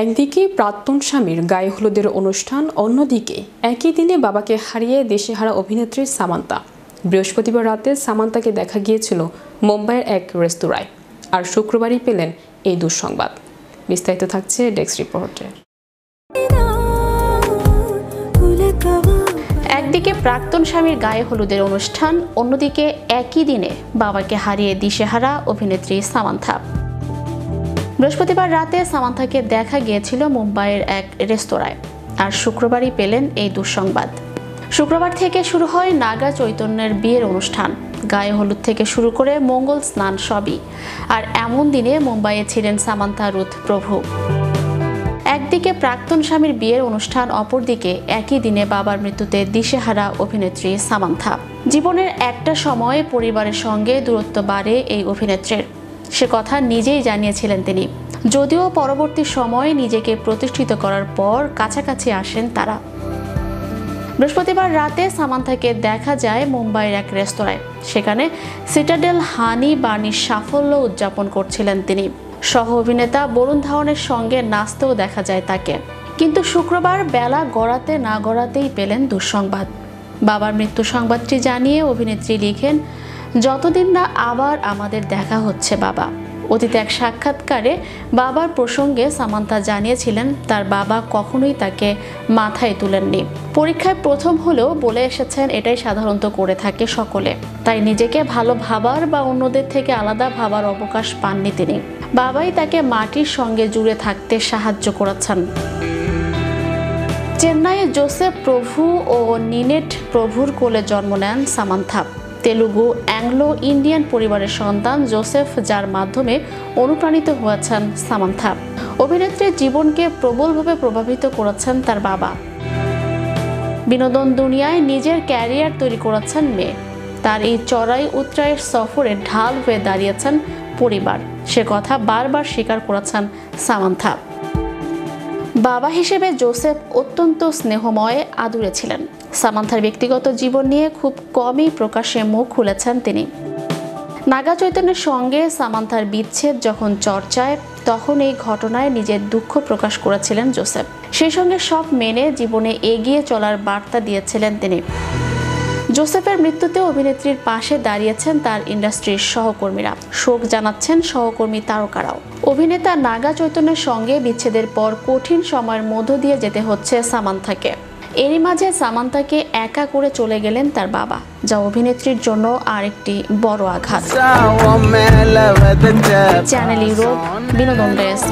একদিকে প্রাক্তন স্বামীর গায়ে হলুদের অনুষ্ঠান, অন্যদিকে একই দিনে বাবাকে হারিয়ে দেশেহারা অভিনেত্রী সামান্তা। বৃহস্পতিবার রাতে সামান্তাকে দেখা গিয়েছিল মুম্বাইয়ের এক রেস্তোরাঁয়, আর শুক্রবারই পেলেন এই দুঃসংবাদ। বিস্তারিত থাকছে ডেস্ক রিপোর্টে। একদিকে প্রাক্তন স্বামীর গায়ে হলুদের অনুষ্ঠান, অন্যদিকে একই দিনে বাবাকে হারিয়ে দিশেহারা অভিনেত্রী সামান্থা। বৃহস্পতিবার রাতে সামান্থাকে দেখা গিয়েছিল মুম্বাইয়ের এক রেস্তোরাঁয়, আর শুক্রবারই পেলেন এই দুঃসংবাদ। শুক্রবার থেকে শুরু হয় নাগা চৈতন্যের বিয়ের অনুষ্ঠান, গায়ে হলুদ থেকে শুরু করে মঙ্গল স্নান সবই। আর এমন দিনে মুম্বাইয়ে ছিলেন সামান্থা রুথ প্রভু। একদিকে প্রাক্তন স্বামীর বিয়ের অনুষ্ঠান, অপরদিকে একই দিনে বাবার মৃত্যুতে দিশেহারা অভিনেত্রী সামান্থা। জীবনের একটা সময়ে পরিবারের সঙ্গে দূরত্ব বাড়ে এই অভিনেত্রীর, সে কথা নিজেই জানিয়েছিলেন তিনি। যদিও পরবর্তী সময়ে নিজেকে প্রতিষ্ঠিত করার পর কাছাকাছি আসেন তারা। বৃহস্পতিবার রাতে সামান্থাকে দেখা যায় মুম্বাইয়ের এক রেস্তোরাঁয়। সেখানে সিটাডেল হানি বার্নির সাফল্য উদযাপন করছিলেন তিনি। সহ অভিনেতা বরুণ ধাওয়ানের সঙ্গে নাচতেও দেখা যায় তাকে। কিন্তু শুক্রবার বেলা গড়াতে না গড়াতেই পেলেন দুঃসংবাদ। বাবার মৃত্যু সংবাদটি জানিয়ে অভিনেত্রী লিখেন, যতদিন না আবার আমাদের দেখা হচ্ছে বাবা। অতীতে এক সাক্ষাৎকারে বাবার প্রসঙ্গে সামান্থা জানিয়েছিলেন তার বাবা কখনোই তাকে মাথায় তুলেননি। পরীক্ষায় প্রথম হলেও বলে এসেছেন এটাই সাধারণত করে থাকে সকলে, তাই নিজেকে ভালো ভাবার বা অন্যদের থেকে আলাদা ভাবার অবকাশ পাননি তিনি। বাবাই তাকে মাটির সঙ্গে জুড়ে থাকতে সাহায্য করেছেন। চেন্নাইয়ে জোসেফ প্রভু ও নিনেট প্রভুর কোলে জন্ম নেন সামান্থা। তেলুগু অ্যাংলো ইন্ডিয়ান পরিবারের সন্তান জোসেফ, যার মাধ্যমে অনুপ্রাণিত হয়েছেন সামান্থা। অভিনেত্রীর জীবনকে প্রবলভাবে প্রভাবিত করেছেন তার বাবা। বিনোদন দুনিয়ায় নিজের ক্যারিয়ার তৈরি করেছেন মেয়ে। তার এই চড়াই উতরাইয়ের সফরে ঢাল হয়ে দাঁড়িয়েছেন পরিবার, সে কথা বারবার স্বীকার করেছেন সামান্থা। বাবা হিসেবে জোসেফ অত্যন্ত স্নেহময়, আদুরে ছিলেন। সামান্থার ব্যক্তিগত জীবন নিয়ে খুব কমই প্রকাশ্যে মুখ খুলেছেন তিনি। নাগা চৈতন্যের সঙ্গে সামান্থার বিচ্ছেদ যখন চর্চায়, তখন এই ঘটনায় নিজের দুঃখ প্রকাশ করেছিলেন জোসেফ। সেই সঙ্গে সব মেনে জীবনে এগিয়ে চলার বার্তা দিয়েছিলেন তিনি। জোসেফের মৃত্যুতে অভিনেত্রীর পাশে দাঁড়িয়েছেন তার ইন্ডাস্ট্রির সহকর্মীরা, শোক জানাচ্ছেন সহকর্মী তারকারাও। অভিনেতা নাগা চৈতন্যের সঙ্গে বিচ্ছেদের পর কঠিন সময়ের মধ্য দিয়ে যেতে হচ্ছে সামান্থাকে। এরই মাঝে সামান্থাকে একা করে চলে গেলেন তার বাবা, যা অভিনেত্রীর জন্য আরেকটি বড় আঘাত। চ্যানেল ইউরোপ, বিনোদন ডেস্ক।